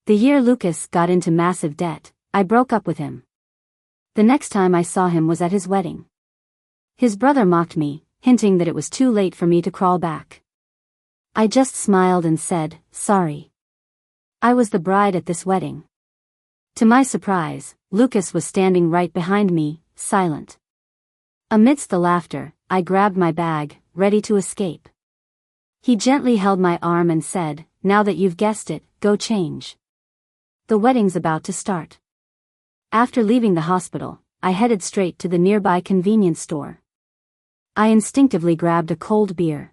The year Lucas got into massive debt, I broke up with him. The next time I saw him was at his wedding. His brother mocked me, hinting that it was too late for me to crawl back. I just smiled and said, sorry. I was the bride at this wedding. To my surprise, Lucas was standing right behind me, silent. Amidst the laughter, I grabbed my bag, ready to escape. He gently held my arm and said, now that you've guessed it, go change. The wedding's about to start. After leaving the hospital, I headed straight to the nearby convenience store. I instinctively grabbed a cold beer.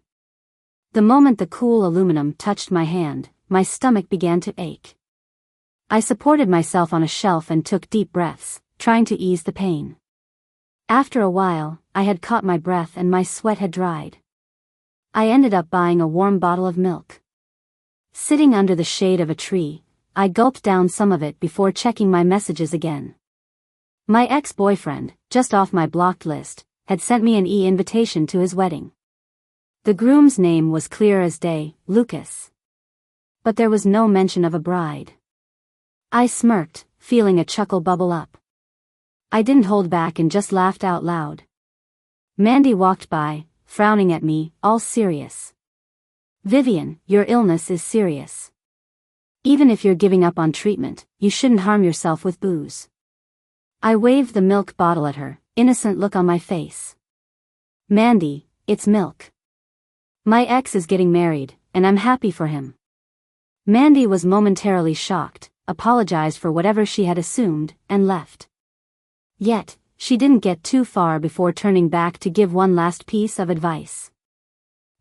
The moment the cool aluminum touched my hand, my stomach began to ache. I supported myself on a shelf and took deep breaths, trying to ease the pain. After a while, I had caught my breath and my sweat had dried. I ended up buying a warm bottle of milk. Sitting under the shade of a tree, I gulped down some of it before checking my messages again. My ex-boyfriend, just off my blocked list, had sent me an e-invitation to his wedding. The groom's name was clear as day, Lucas. But there was no mention of a bride. I smirked, feeling a chuckle bubble up. I didn't hold back and just laughed out loud. Mandy walked by, frowning at me, all serious. Vivian, your illness is serious. Even if you're giving up on treatment, you shouldn't harm yourself with booze. I waved the milk bottle at her, innocent look on my face. Mandy, it's milk. My ex is getting married, and I'm happy for him. Mandy was momentarily shocked, apologized for whatever she had assumed, and left. Yet, she didn't get too far before turning back to give one last piece of advice.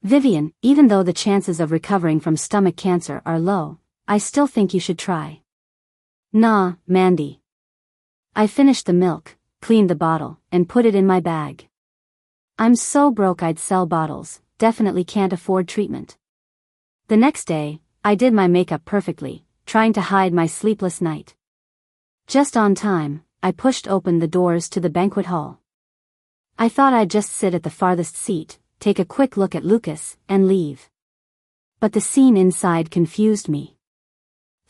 Vivian, even though the chances of recovering from stomach cancer are low, I still think you should try. Nah, Mandy. I finished the milk, cleaned the bottle, and put it in my bag. I'm so broke I'd sell bottles, definitely can't afford treatment. The next day, I did my makeup perfectly, trying to hide my sleepless night. Just on time, I pushed open the doors to the banquet hall. I thought I'd just sit at the farthest seat, take a quick look at Lucas, and leave. But the scene inside confused me.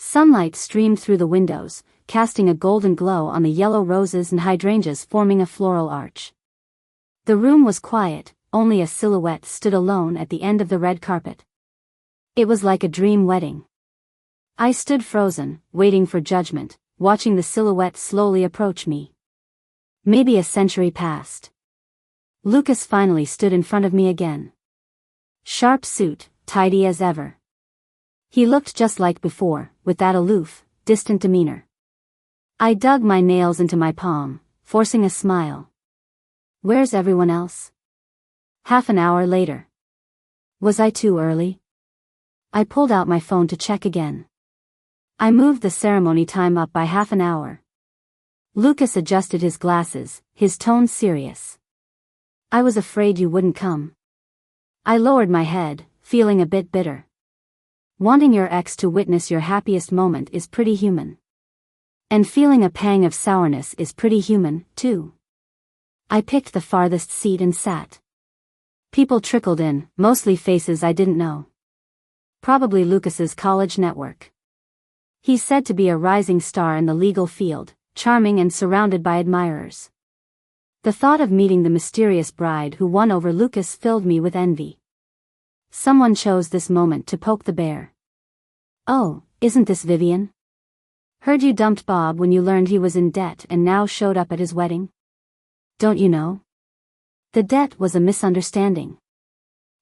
Sunlight streamed through the windows, casting a golden glow on the yellow roses and hydrangeas forming a floral arch. The room was quiet, only a silhouette stood alone at the end of the red carpet. It was like a dream wedding. I stood frozen, waiting for judgment, watching the silhouette slowly approach me. Maybe a century passed. Lucas finally stood in front of me again. Sharp suit, tidy as ever. He looked just like before, with that aloof, distant demeanor. I dug my nails into my palm, forcing a smile. Where's everyone else? Half an hour later. Was I too early? I pulled out my phone to check again. I moved the ceremony time up by half an hour. Lucas adjusted his glasses, his tone serious. I was afraid you wouldn't come. I lowered my head, feeling a bit bitter. Wanting your ex to witness your happiest moment is pretty human. And feeling a pang of sourness is pretty human, too. I picked the farthest seat and sat. People trickled in, mostly faces I didn't know. Probably Lucas's college network. He's said to be a rising star in the legal field, charming and surrounded by admirers. The thought of meeting the mysterious bride who won over Lucas filled me with envy. Someone chose this moment to poke the bear. Oh, isn't this Vivian? Heard you dumped Bob when you learned he was in debt and now showed up at his wedding? Don't you know? The debt was a misunderstanding.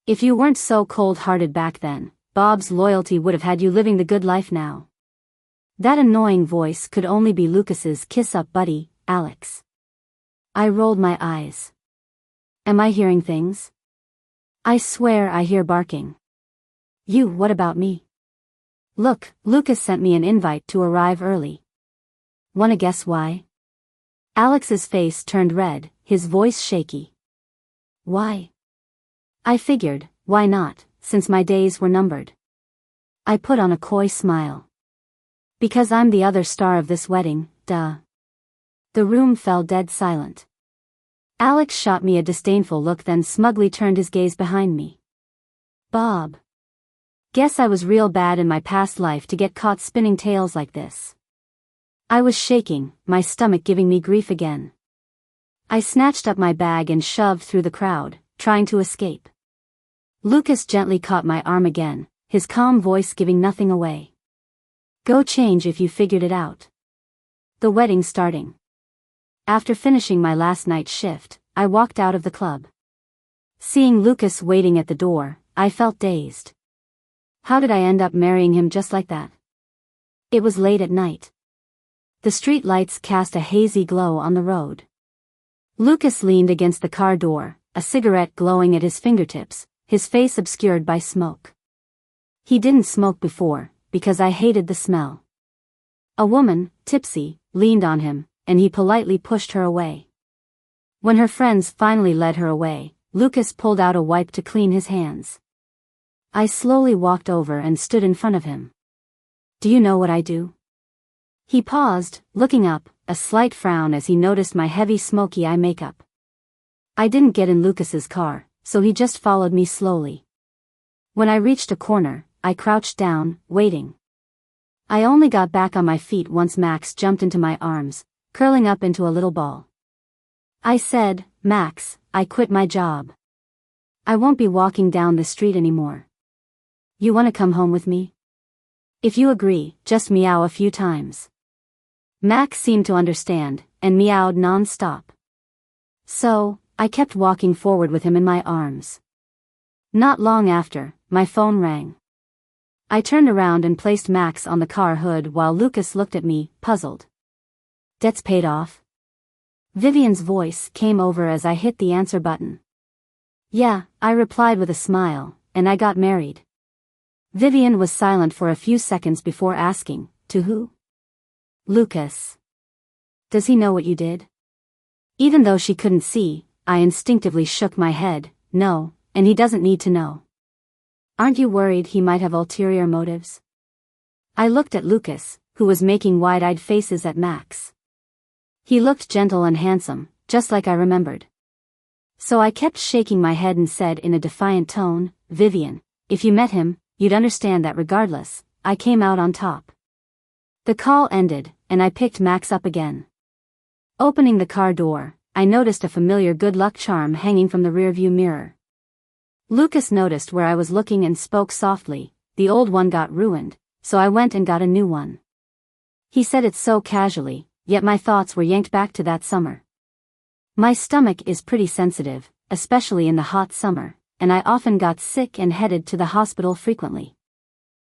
If you weren't so cold-hearted back then, Bob's loyalty would have had you living the good life now. That annoying voice could only be Lucas's kiss-up buddy, Alex. I rolled my eyes. Am I hearing things? I swear I hear barking. What about me? Look, Lucas sent me an invite to arrive early. Wanna guess why? Alex's face turned red, his voice shaky. Why? I figured, why not, since my days were numbered. I put on a coy smile. Because I'm the other star of this wedding, duh. The room fell dead silent. Alex shot me a disdainful look, then smugly turned his gaze behind me. Bob. Guess I was real bad in my past life to get caught spinning tales like this. I was shaking, my stomach giving me grief again. I snatched up my bag and shoved through the crowd, trying to escape. Lucas gently caught my arm again, his calm voice giving nothing away. Go change if you figured it out. The wedding's starting. After finishing my last night's shift, I walked out of the club. Seeing Lucas waiting at the door, I felt dazed. How did I end up marrying him just like that? It was late at night. The street lights cast a hazy glow on the road. Lucas leaned against the car door, a cigarette glowing at his fingertips, his face obscured by smoke. He didn't smoke before, because I hated the smell. A woman, tipsy, leaned on him, and he politely pushed her away. When her friends finally led her away, Lucas pulled out a wipe to clean his hands. I slowly walked over and stood in front of him. Do you know what I do? He paused, looking up, a slight frown as he noticed my heavy smoky eye makeup. I didn't get in Lucas's car, so he just followed me slowly. When I reached a corner, I crouched down, waiting. I only got back on my feet once Max jumped into my arms, curling up into a little ball. I said, Max, I quit my job. I won't be walking down the street anymore. You want to come home with me? If you agree, just meow a few times. Max seemed to understand, and meowed non-stop. So, I kept walking forward with him in my arms. Not long after, my phone rang. I turned around and placed Max on the car hood while Lucas looked at me, puzzled. Debt's paid off? Vivian's voice came over as I hit the answer button. Yeah, I replied with a smile, and I got married. Vivian was silent for a few seconds before asking, to who? Lucas. Does he know what you did? Even though she couldn't see, I instinctively shook my head, no, and he doesn't need to know. Aren't you worried he might have ulterior motives? I looked at Lucas, who was making wide-eyed faces at Max. He looked gentle and handsome, just like I remembered. So I kept shaking my head and said in a defiant tone, Vivian, if you met him, you'd understand that regardless, I came out on top. The call ended, and I picked Max up again. Opening the car door, I noticed a familiar good luck charm hanging from the rearview mirror. Lucas noticed where I was looking and spoke softly, the old one got ruined, so I went and got a new one. He said it so casually, yet my thoughts were yanked back to that summer. My stomach is pretty sensitive, especially in the hot summer, and I often got sick and headed to the hospital frequently.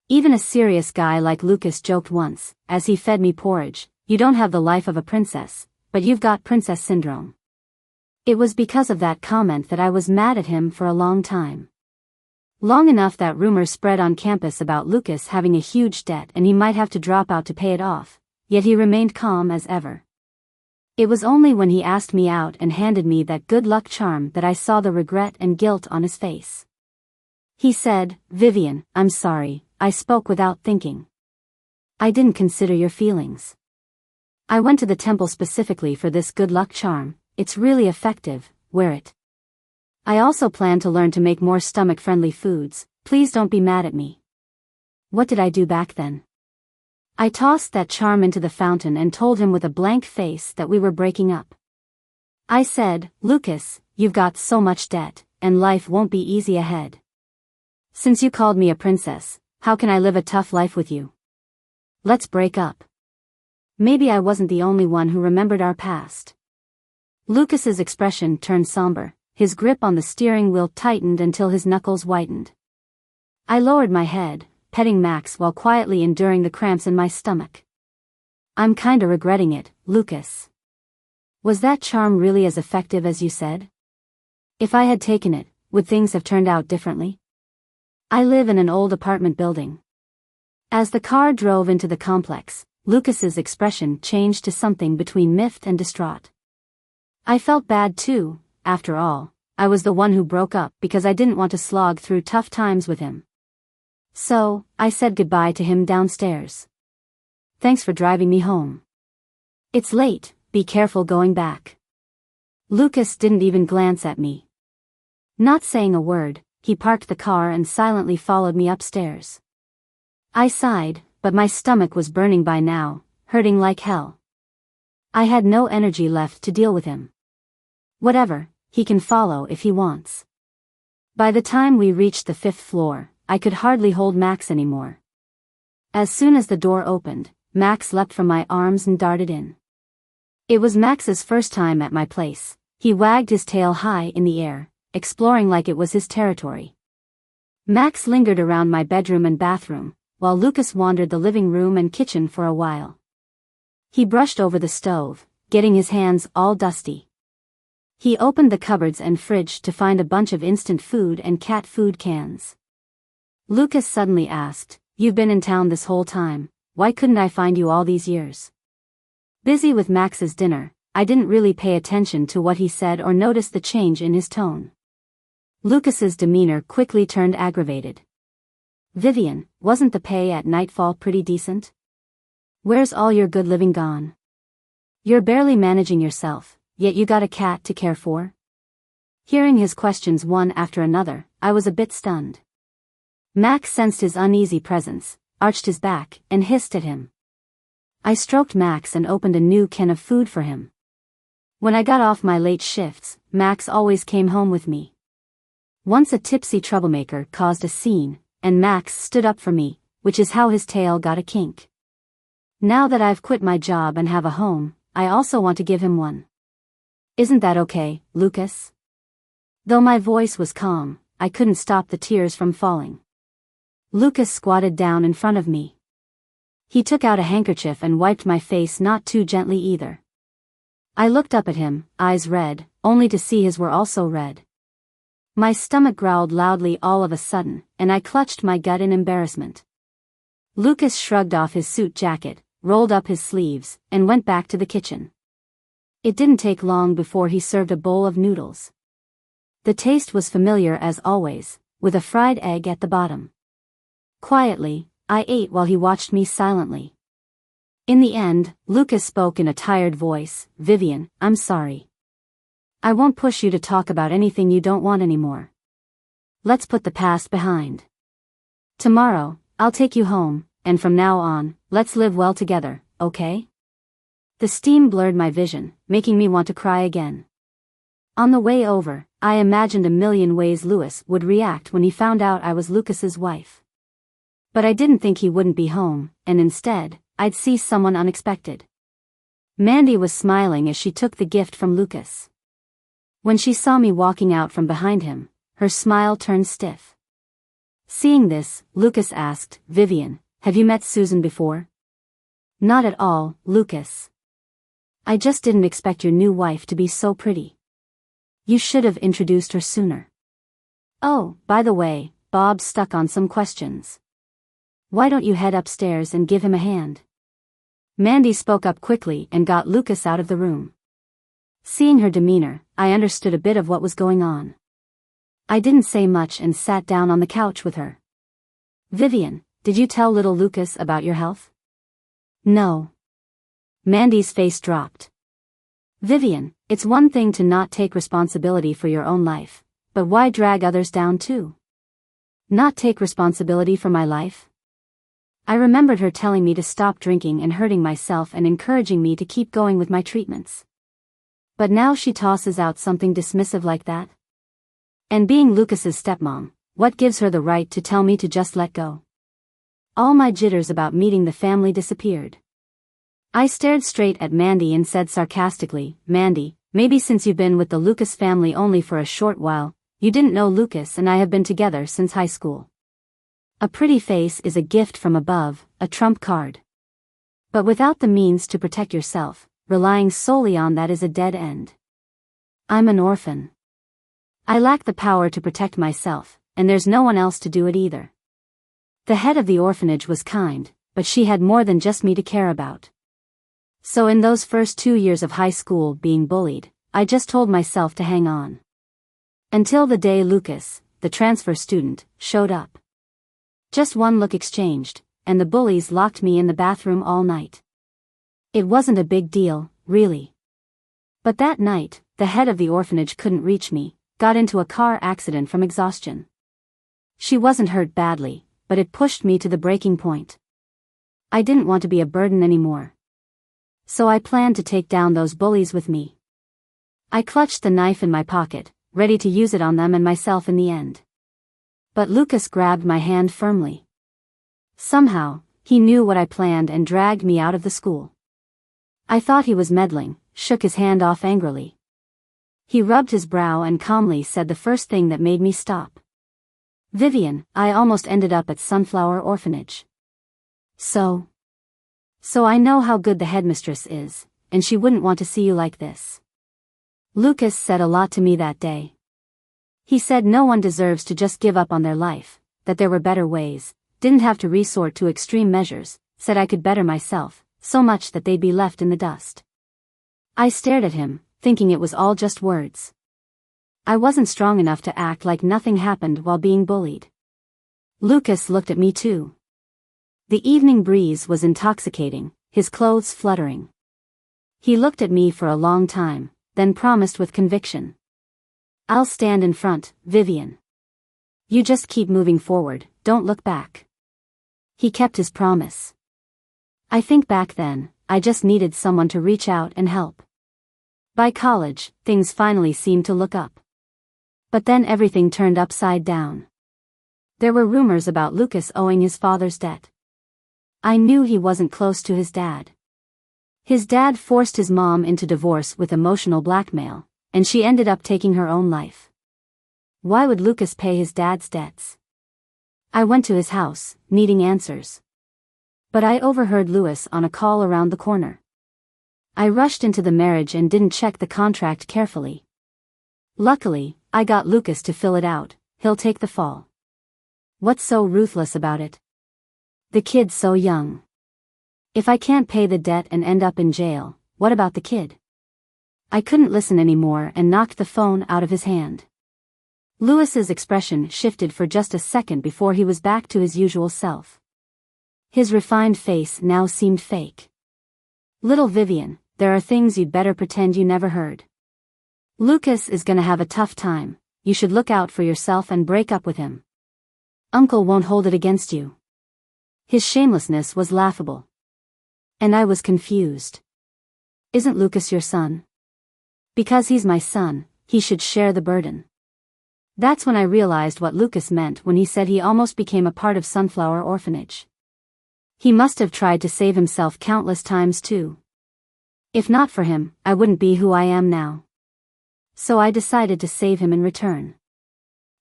Even a serious guy like Lucas joked once, as he fed me porridge, you don't have the life of a princess, but you've got princess syndrome. It was because of that comment that I was mad at him for a long time. Long enough that rumors spread on campus about Lucas having a huge debt and he might have to drop out to pay it off, yet he remained calm as ever. It was only when he asked me out and handed me that good luck charm that I saw the regret and guilt on his face. He said, Vivian, I'm sorry, I spoke without thinking. I didn't consider your feelings. I went to the temple specifically for this good luck charm, it's really effective, wear it. I also plan to learn to make more stomach-friendly foods, please don't be mad at me. What did I do back then? I tossed that charm into the fountain and told him with a blank face that we were breaking up. I said, Lucas, you've got so much debt, and life won't be easy ahead. Since you called me a princess, how can I live a tough life with you? Let's break up. Maybe I wasn't the only one who remembered our past. Lucas's expression turned somber, his grip on the steering wheel tightened until his knuckles whitened. I lowered my head, petting Max while quietly enduring the cramps in my stomach. I'm kinda regretting it, Lucas. Was that charm really as effective as you said? If I had taken it, would things have turned out differently? I live in an old apartment building. As the car drove into the complex, Lucas's expression changed to something between miffed and distraught. I felt bad too, after all, I was the one who broke up because I didn't want to slog through tough times with him. So, I said goodbye to him downstairs. Thanks for driving me home. It's late, be careful going back. Lucas didn't even glance at me. Not saying a word, he parked the car and silently followed me upstairs. I sighed, but my stomach was burning by now, hurting like hell. I had no energy left to deal with him. Whatever, he can follow if he wants. By the time we reached the 5th floor, I could hardly hold Max anymore. As soon as the door opened, Max leapt from my arms and darted in. It was Max's first time at my place. He wagged his tail high in the air, exploring like it was his territory. Max lingered around my bedroom and bathroom, while Lucas wandered the living room and kitchen for a while. He brushed over the stove, getting his hands all dusty. He opened the cupboards and fridge to find a bunch of instant food and cat food cans. Lucas suddenly asked, "You've been in town this whole time, why couldn't I find you all these years?" Busy with Max's dinner, I didn't really pay attention to what he said or notice the change in his tone. Lucas's demeanor quickly turned aggravated. "Vivian, wasn't the pay at Nightfall pretty decent? Where's all your good living gone? You're barely managing yourself, yet you got a cat to care for?" Hearing his questions one after another, I was a bit stunned. Max sensed his uneasy presence, arched his back, and hissed at him. I stroked Max and opened a new can of food for him. When I got off my late shifts, Max always came home with me. Once a tipsy troublemaker caused a scene, and Max stood up for me, which is how his tail got a kink. Now that I've quit my job and have a home, I also want to give him one. Isn't that okay, Lucas? Though my voice was calm, I couldn't stop the tears from falling. Lucas squatted down in front of me. He took out a handkerchief and wiped my face, not too gently either. I looked up at him, eyes red, only to see his were also red. My stomach growled loudly all of a sudden, and I clutched my gut in embarrassment. Lucas shrugged off his suit jacket, rolled up his sleeves, and went back to the kitchen. It didn't take long before he served a bowl of noodles. The taste was familiar as always, with a fried egg at the bottom. Quietly, I ate while he watched me silently. In the end, Lucas spoke in a tired voice, "Vivian, I'm sorry. I won't push you to talk about anything you don't want anymore. Let's put the past behind. Tomorrow, I'll take you home, and from now on, let's live well together, okay?" The steam blurred my vision, making me want to cry again. On the way over, I imagined a million ways Louis would react when he found out I was Lucas's wife. But I didn't think he wouldn't be home, and instead, I'd see someone unexpected. Mandy was smiling as she took the gift from Lucas. When she saw me walking out from behind him, her smile turned stiff. Seeing this, Lucas asked, "Vivian, have you met Susan before?" "Not at all, Lucas. I just didn't expect your new wife to be so pretty. You should have introduced her sooner. Oh, by the way, Bob's stuck on some questions. Why don't you head upstairs and give him a hand?" Mandy spoke up quickly and got Lucas out of the room. Seeing her demeanor, I understood a bit of what was going on. I didn't say much and sat down on the couch with her. "Vivian, did you tell little Lucas about your health?" "No." Mandy's face dropped. "Vivian, it's one thing to not take responsibility for your own life, but why drag others down too? Not take responsibility for my life?" I remembered her telling me to stop drinking and hurting myself and encouraging me to keep going with my treatments. But now she tosses out something dismissive like that? And being Lucas's stepmom, what gives her the right to tell me to just let go? All my jitters about meeting the family disappeared. I stared straight at Mandy and said sarcastically, "Mandy, maybe since you've been with the Lucas family only for a short while, you didn't know Lucas and I have been together since high school. A pretty face is a gift from above, a trump card. But without the means to protect yourself, relying solely on that is a dead end. I'm an orphan. I lack the power to protect myself, and there's no one else to do it either." The head of the orphanage was kind, but she had more than just me to care about. So in those first 2 years of high school being bullied, I just told myself to hang on. Until the day Lucas, the transfer student, showed up. Just one look exchanged, and the bullies locked me in the bathroom all night. It wasn't a big deal, really. But that night, the head of the orphanage couldn't reach me, got into a car accident from exhaustion. She wasn't hurt badly, but it pushed me to the breaking point. I didn't want to be a burden anymore. So I planned to take down those bullies with me. I clutched the knife in my pocket, ready to use it on them and myself in the end. But Lucas grabbed my hand firmly. Somehow, he knew what I planned and dragged me out of the school. I thought he was meddling, shook his hand off angrily. He rubbed his brow and calmly said the first thing that made me stop. "Vivian, I almost ended up at Sunflower Orphanage. So I know how good the headmistress is, and she wouldn't want to see you like this." Lucas said a lot to me that day. He said no one deserves to just give up on their life, that there were better ways, didn't have to resort to extreme measures, said I could better myself, so much that they'd be left in the dust. I stared at him, thinking it was all just words. I wasn't strong enough to act like nothing happened while being bullied. Lucas looked at me too. The evening breeze was intoxicating, his clothes fluttering. He looked at me for a long time, then promised with conviction. "I'll stand in front, Vivian. You just keep moving forward, don't look back." He kept his promise. I think back then, I just needed someone to reach out and help. By college, things finally seemed to look up. But then everything turned upside down. There were rumors about Lucas owing his father's debt. I knew he wasn't close to his dad. His dad forced his mom into divorce with emotional blackmail, and she ended up taking her own life. Why would Lucas pay his dad's debts? I went to his house, needing answers. But I overheard Louis on a call around the corner. I rushed into the marriage and didn't check the contract carefully. Luckily, I got Lucas to fill it out. He'll take the fall. What's so ruthless about it? The kid's so young. If I can't pay the debt and end up in jail, what about the kid? I couldn't listen anymore and knocked the phone out of his hand. Louis's expression shifted for just a second before he was back to his usual self. His refined face now seemed fake. "Little Vivian, there are things you'd better pretend you never heard. Lucas is gonna have a tough time. You should look out for yourself and break up with him. Uncle won't hold it against you." His shamelessness was laughable. And I was confused. "Isn't Lucas your son? Because he's my son, he should share the burden." That's when I realized what Lucas meant when he said he almost became a part of Sunflower Orphanage. He must have tried to save himself countless times too. If not for him, I wouldn't be who I am now. So I decided to save him in return.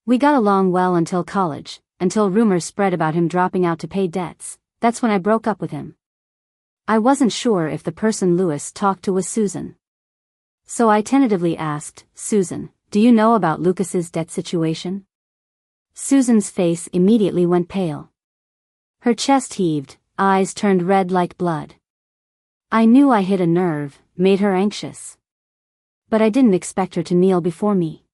We got along well until college, until rumors spread about him dropping out to pay debts. That's when I broke up with him. I wasn't sure if the person Louis talked to was Susan. So I tentatively asked, "Susan, do you know about Lucas's debt situation?" Susan's face immediately went pale. Her chest heaved, eyes turned red like blood. I knew I hit a nerve, made her anxious. But I didn't expect her to kneel before me.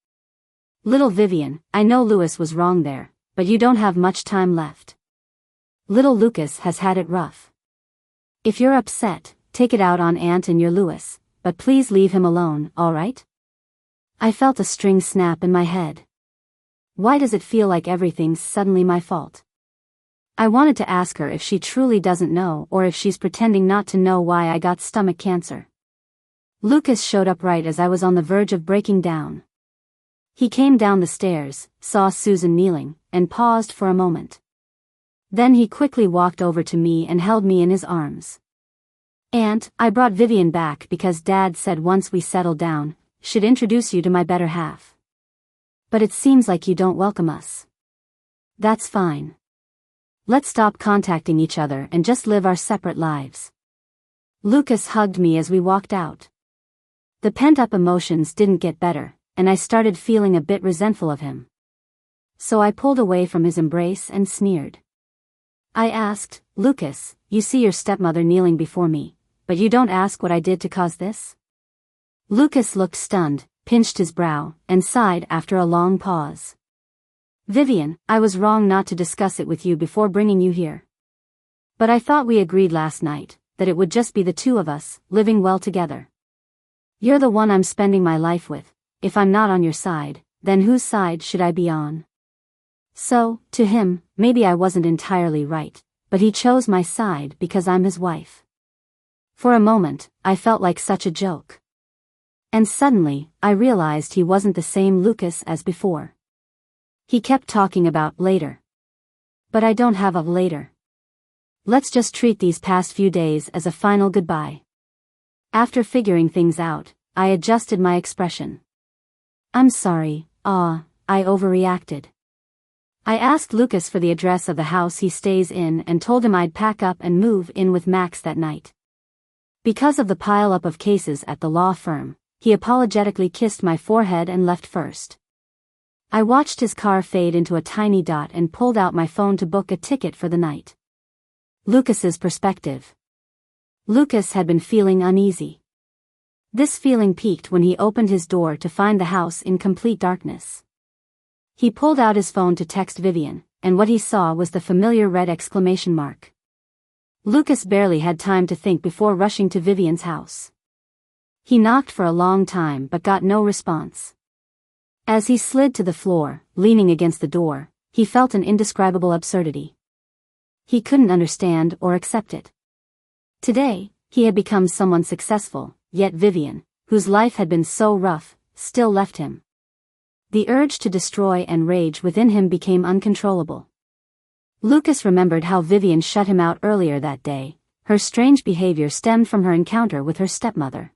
"Little Vivian, I know Louis was wrong there, but you don't have much time left. Little Lucas has had it rough. If you're upset, take it out on Aunt and your Louis, but please leave him alone, all right?" I felt a string snap in my head. Why does it feel like everything's suddenly my fault? I wanted to ask her if she truly doesn't know or if she's pretending not to know why I got stomach cancer. Lucas showed up right as I was on the verge of breaking down. He came down the stairs, saw Susan kneeling, and paused for a moment. Then he quickly walked over to me and held me in his arms. "Aunt, I brought Vivian back because Dad said once we settled down, should introduce you to my better half. But it seems like you don't welcome us. That's fine. Let's stop contacting each other and just live our separate lives." Lucas hugged me as we walked out. The pent-up emotions didn't get better, and I started feeling a bit resentful of him. So I pulled away from his embrace and sneered. I asked, "Lucas, you see your stepmother kneeling before me, but you don't ask what I did to cause this?" Lucas looked stunned, pinched his brow, and sighed after a long pause. "Vivian, I was wrong not to discuss it with you before bringing you here. But I thought we agreed last night that it would just be the two of us, living well together. You're the one I'm spending my life with. If I'm not on your side, then whose side should I be on?" So, to him, maybe I wasn't entirely right, but he chose my side because I'm his wife. For a moment, I felt like such a joke. And suddenly, I realized he wasn't the same Lucas as before. He kept talking about later. But I don't have a later. Let's just treat these past few days as a final goodbye. After figuring things out, I adjusted my expression. I'm sorry, I overreacted. I asked Lucas for the address of the house he stays in and told him I'd pack up and move in with Max that night. Because of the pile-up of cases at the law firm, he apologetically kissed my forehead and left first. I watched his car fade into a tiny dot and pulled out my phone to book a ticket for the night. Lucas's perspective. Lucas had been feeling uneasy. This feeling peaked when he opened his door to find the house in complete darkness. He pulled out his phone to text Vivian, and what he saw was the familiar red exclamation mark. Lucas barely had time to think before rushing to Vivian's house. He knocked for a long time but got no response. As he slid to the floor, leaning against the door, he felt an indescribable absurdity. He couldn't understand or accept it. Today, he had become someone successful, yet Vivian, whose life had been so rough, still left him. The urge to destroy and rage within him became uncontrollable. Lucas remembered how Vivian shut him out earlier that day. Her strange behavior stemmed from her encounter with her stepmother.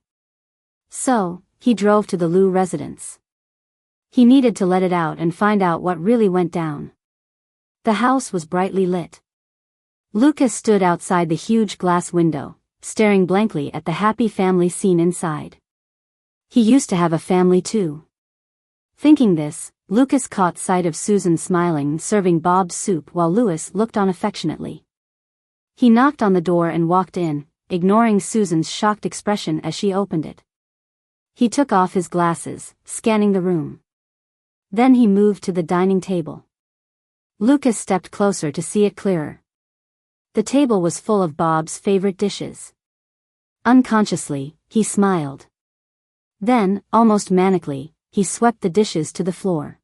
So, he drove to the Liu residence. He needed to let it out and find out what really went down. The house was brightly lit. Lucas stood outside the huge glass window, staring blankly at the happy family scene inside. He used to have a family too. Thinking this, Lucas caught sight of Susan smiling, serving Bob's soup while Louis looked on affectionately. He knocked on the door and walked in, ignoring Susan's shocked expression as she opened it. He took off his glasses, scanning the room. Then he moved to the dining table. Lucas stepped closer to see it clearer. The table was full of Bob's favorite dishes. Unconsciously, he smiled. Then, almost manically, he swept the dishes to the floor.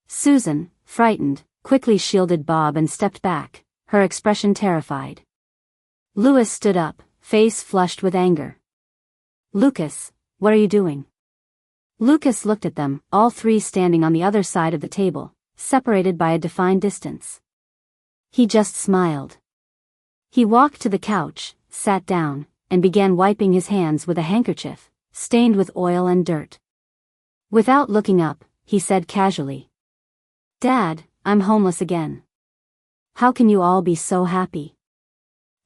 Susan, frightened, quickly shielded Bob and stepped back, her expression terrified. Louis stood up, face flushed with anger. Lucas, what are you doing? Lucas looked at them, all three standing on the other side of the table, separated by a defined distance. He just smiled. He walked to the couch, sat down, and began wiping his hands with a handkerchief, stained with oil and dirt. Without looking up, he said casually, "Dad, I'm homeless again. How can you all be so happy?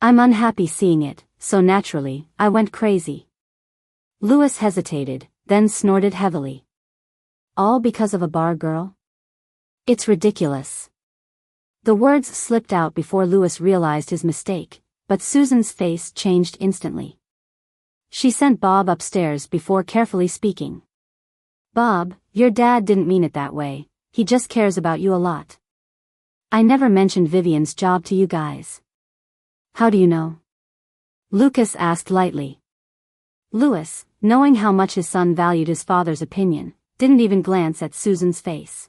I'm unhappy seeing it, so naturally, I went crazy." Louis hesitated, then snorted heavily. All because of a bar girl? It's ridiculous. The words slipped out before Louis realized his mistake, but Susan's face changed instantly. She sent Bob upstairs before carefully speaking. "Bob, your dad didn't mean it that way, he just cares about you a lot. I never mentioned Vivian's job to you guys." "How do you know?" Lucas asked lightly. Louis, knowing how much his son valued his father's opinion, didn't even glance at Susan's face.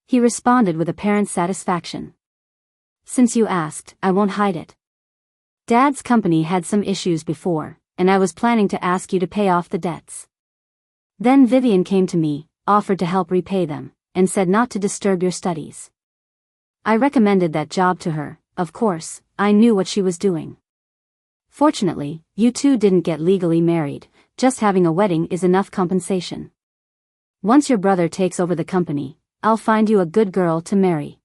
He responded with apparent satisfaction. "Since you asked, I won't hide it. Dad's company had some issues before, and I was planning to ask you to pay off the debts. Then Vivian came to me, offered to help repay them, and said not to disturb your studies. I recommended that job to her. Of course, I knew what she was doing. Fortunately, you two didn't get legally married, just having a wedding is enough compensation. Once your brother takes over the company, I'll find you a good girl to marry.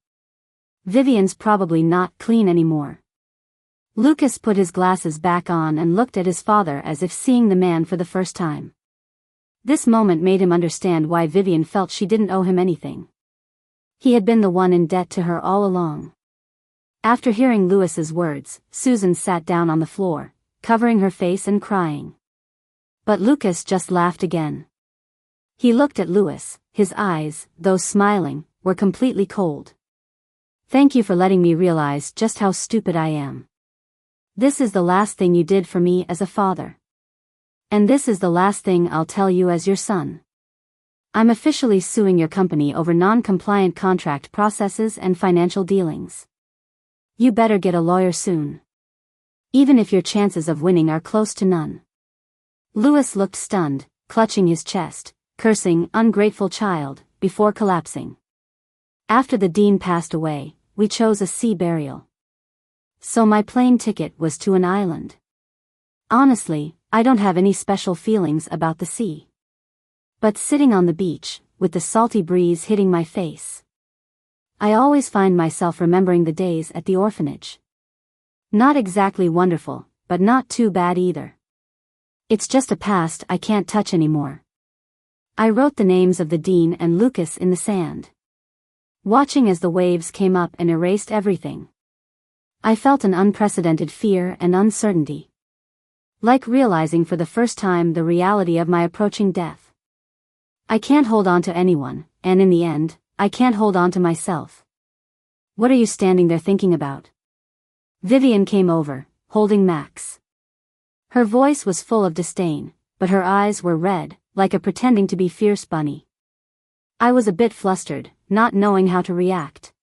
Vivian's probably not clean anymore." Lucas put his glasses back on and looked at his father as if seeing the man for the first time. This moment made him understand why Vivian felt she didn't owe him anything. He had been the one in debt to her all along. After hearing Louis's words, Susan sat down on the floor, covering her face and crying. But Lucas just laughed again. He looked at Louis, his eyes, though smiling, were completely cold. "Thank you for letting me realize just how stupid I am. This is the last thing you did for me as a father. And this is the last thing I'll tell you as your son. I'm officially suing your company over non-compliant contract processes and financial dealings. You better get a lawyer soon. Even if your chances of winning are close to none. Louis looked stunned, clutching his chest, cursing, ungrateful child, before collapsing. After the dean passed away, we chose a sea burial. So my plane ticket was to an island. Honestly, I don't have any special feelings about the sea. But sitting on the beach, with the salty breeze hitting my face, I always find myself remembering the days at the orphanage. Not exactly wonderful, but not too bad either. It's just a past I can't touch anymore. I wrote the names of the dean and Lucas in the sand, watching as the waves came up and erased everything. I felt an unprecedented fear and uncertainty. Like realizing for the first time the reality of my approaching death. I can't hold on to anyone, and in the end, I can't hold on to myself. What are you standing there thinking about? Vivian came over, holding Max. Her voice was full of disdain, but her eyes were red, like a pretending to be fierce bunny. I was a bit flustered, not knowing how to react.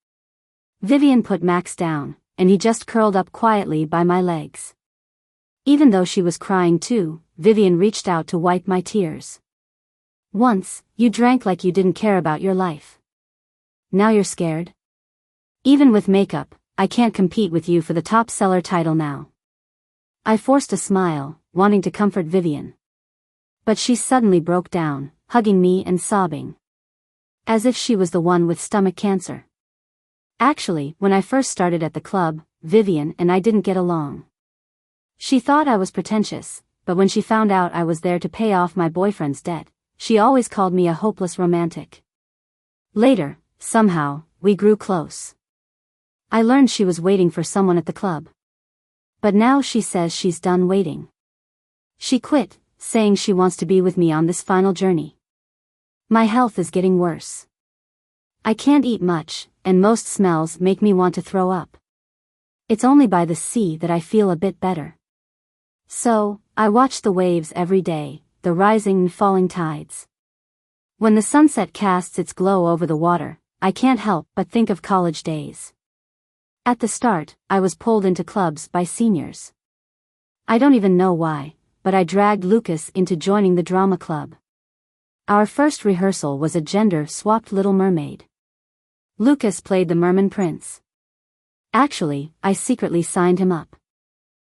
Vivian put Max down, and he just curled up quietly by my legs. Even though she was crying too, Vivian reached out to wipe my tears. Once, you drank like you didn't care about your life. Now you're scared? Even with makeup, I can't compete with you for the top seller title now. I forced a smile, wanting to comfort Vivian. But she suddenly broke down, hugging me and sobbing. As if she was the one with stomach cancer. Actually, when I first started at the club, Vivian and I didn't get along. She thought I was pretentious, but when she found out I was there to pay off my boyfriend's debt, she always called me a hopeless romantic. Later, somehow, we grew close. I learned she was waiting for someone at the club. But now she says she's done waiting. She quit, saying she wants to be with me on this final journey. My health is getting worse. I can't eat much, and most smells make me want to throw up. It's only by the sea that I feel a bit better. So, I watch the waves every day, the rising and falling tides. When the sunset casts its glow over the water, I can't help but think of college days. At the start, I was pulled into clubs by seniors. I don't even know why, but I dragged Lucas into joining the drama club. Our first rehearsal was a gender-swapped Little Mermaid. Lucas played the Merman Prince. Actually, I secretly signed him up.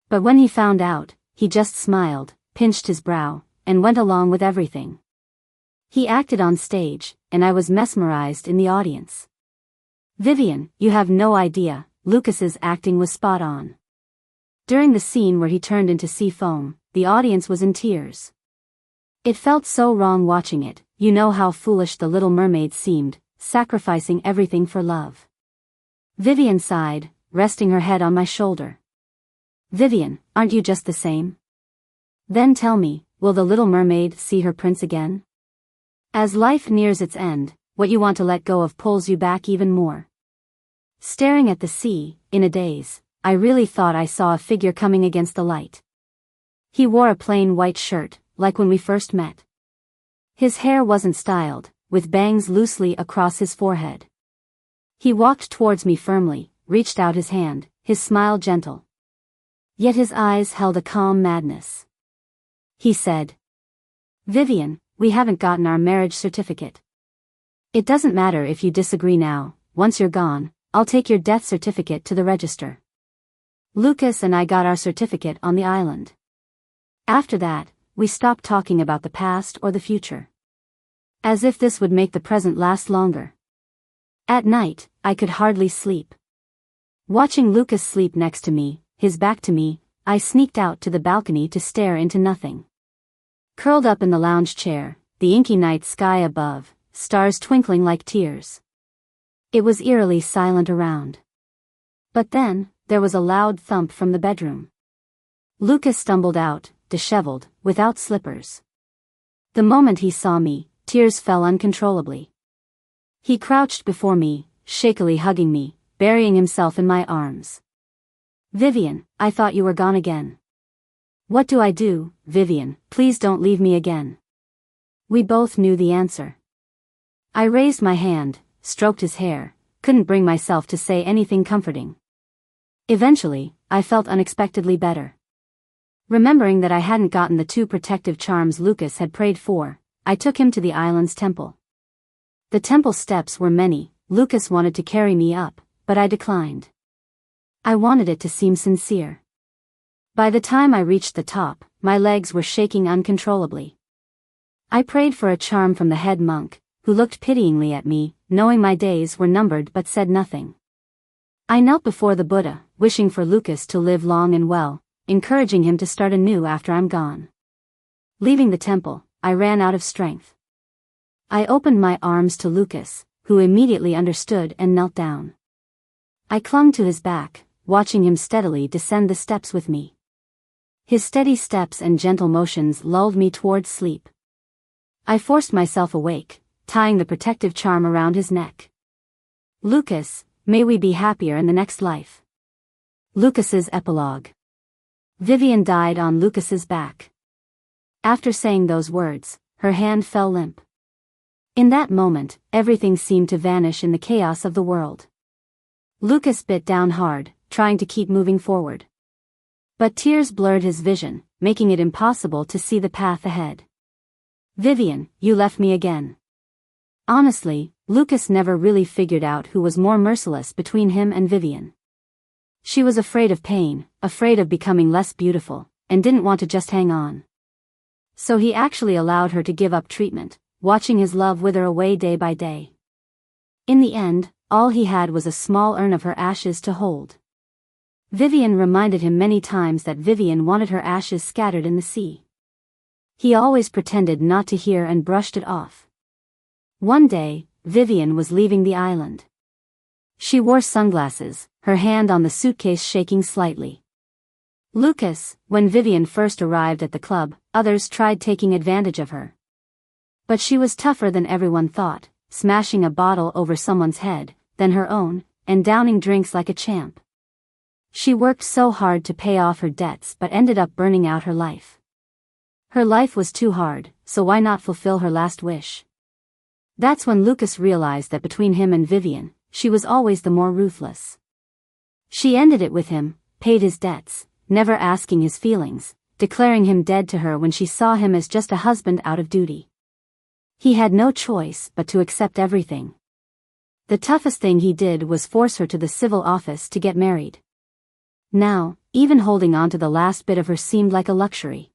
But when he found out, he just smiled, pinched his brow, and went along with everything. He acted on stage, and I was mesmerized in the audience. Vivian, you have no idea, Lucas's acting was spot on. During the scene where he turned into sea foam, the audience was in tears. It felt so wrong watching it. You know how foolish the Little Mermaid seemed, sacrificing everything for love. Vivian sighed, resting her head on my shoulder. Vivian, aren't you just the same? Then tell me, will the Little Mermaid see her prince again? As life nears its end, what you want to let go of pulls you back even more. Staring at the sea, in a daze, I really thought I saw a figure coming against the light. He wore a plain white shirt, like when we first met. His hair wasn't styled, with bangs loosely across his forehead. He walked towards me firmly, reached out his hand, his smile gentle. Yet his eyes held a calm madness. He said, Vivian, we haven't gotten our marriage certificate. It doesn't matter if you disagree now, once you're gone, I'll take your death certificate to the register. Lucas and I got our certificate on the island. After that, we stopped talking about the past or the future. As if this would make the present last longer. At night, I could hardly sleep. Watching Lucas sleep next to me, his back to me, I sneaked out to the balcony to stare into nothing. Curled up in the lounge chair, the inky night sky above, stars twinkling like tears. It was eerily silent around. But then, there was a loud thump from the bedroom. Lucas stumbled out, disheveled, without slippers. The moment he saw me, tears fell uncontrollably. He crouched before me, shakily hugging me, burying himself in my arms. Vivian, I thought you were gone again. What do I do, Vivian, please don't leave me again. We both knew the answer. I raised my hand, stroked his hair, couldn't bring myself to say anything comforting. Eventually, I felt unexpectedly better. Remembering that I hadn't gotten the 2 protective charms Lucas had prayed for, I took him to the island's temple. The temple steps were many. Lucas wanted to carry me up, but I declined. I wanted it to seem sincere. By the time I reached the top, my legs were shaking uncontrollably. I prayed for a charm from the head monk, who looked pityingly at me, knowing my days were numbered but said nothing. I knelt before the Buddha, wishing for Lucas to live long and well, encouraging him to start anew after I'm gone. Leaving the temple, I ran out of strength. I opened my arms to Lucas, who immediately understood and knelt down. I clung to his back, watching him steadily descend the steps with me. His steady steps and gentle motions lulled me towards sleep. I forced myself awake, tying the protective charm around his neck. Lucas, may we be happier in the next life. Lucas's epilogue. Vivian died on Lucas's back. After saying those words, her hand fell limp. In that moment, everything seemed to vanish in the chaos of the world. Lucas bit down hard, trying to keep moving forward. But tears blurred his vision, making it impossible to see the path ahead. Vivian, you left me again. Honestly, Lucas never really figured out who was more merciless between him and Vivian. She was afraid of pain, afraid of becoming less beautiful, and didn't want to just hang on. So he actually allowed her to give up treatment, watching his love wither away day by day. In the end, all he had was a small urn of her ashes to hold. Vivian reminded him many times that Vivian wanted her ashes scattered in the sea. He always pretended not to hear and brushed it off. One day, Vivian was leaving the island. She wore sunglasses, her hand on the suitcase shaking slightly. When Vivian first arrived at the club, others tried taking advantage of her. But she was tougher than everyone thought, smashing a bottle over someone's head, then her own, and downing drinks like a champ. She worked so hard to pay off her debts but ended up burning out her life. Her life was too hard, so why not fulfill her last wish? That's when Lucas realized that between him and Vivian, she was always the more ruthless. She ended it with him, paid his debts, never asking his feelings, declaring him dead to her when she saw him as just a husband out of duty. He had no choice but to accept everything. The toughest thing he did was force her to the civil office to get married. Now, even holding on to the last bit of her seemed like a luxury.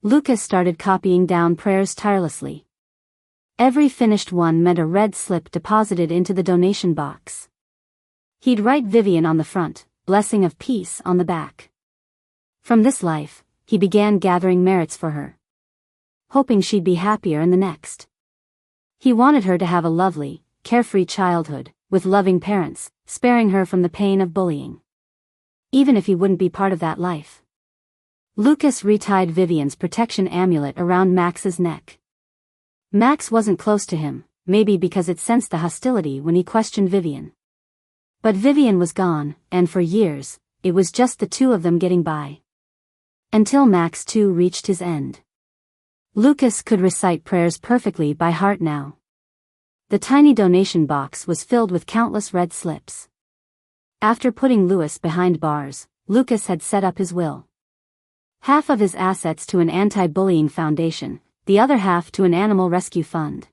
Lucas started copying down prayers tirelessly. Every finished one meant a red slip deposited into the donation box. He'd write Vivian on the front, blessing of peace on the back. From this life, he began gathering merits for her, hoping she'd be happier in the next. He wanted her to have a lovely, carefree childhood, with loving parents, sparing her from the pain of bullying. Even if he wouldn't be part of that life. Lucas retied Vivian's protection amulet around Max's neck. Max wasn't close to him, maybe because it sensed the hostility when he questioned Vivian. But Vivian was gone, and for years, it was just the two of them getting by. Until Max too reached his end. Lucas could recite prayers perfectly by heart now. The tiny donation box was filled with countless red slips. After putting Louis behind bars, Lucas had set up his will. Half of his assets to an anti-bullying foundation, the other half to an animal rescue fund.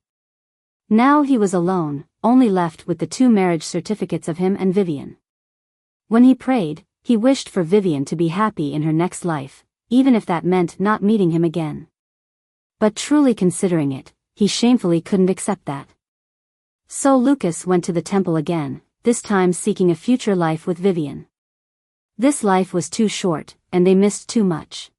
Now he was alone, only left with the 2 marriage certificates of him and Vivian. When he prayed, he wished for Vivian to be happy in her next life, even if that meant not meeting him again. But truly considering it, he shamefully couldn't accept that. So Lucas went to the temple again, this time seeking a future life with Vivian. This life was too short, and they missed too much.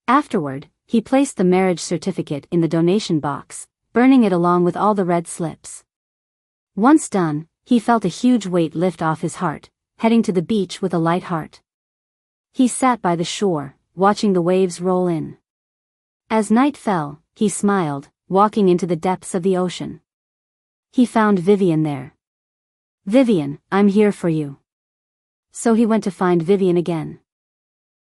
Afterward, he placed the marriage certificate in the donation box, burning it along with all the red slips. Once done, he felt a huge weight lift off his heart, heading to the beach with a light heart. He sat by the shore, watching the waves roll in. As night fell, he smiled, walking into the depths of the ocean. He found Vivian there. "Vivian, I'm here for you." So he went to find Vivian again.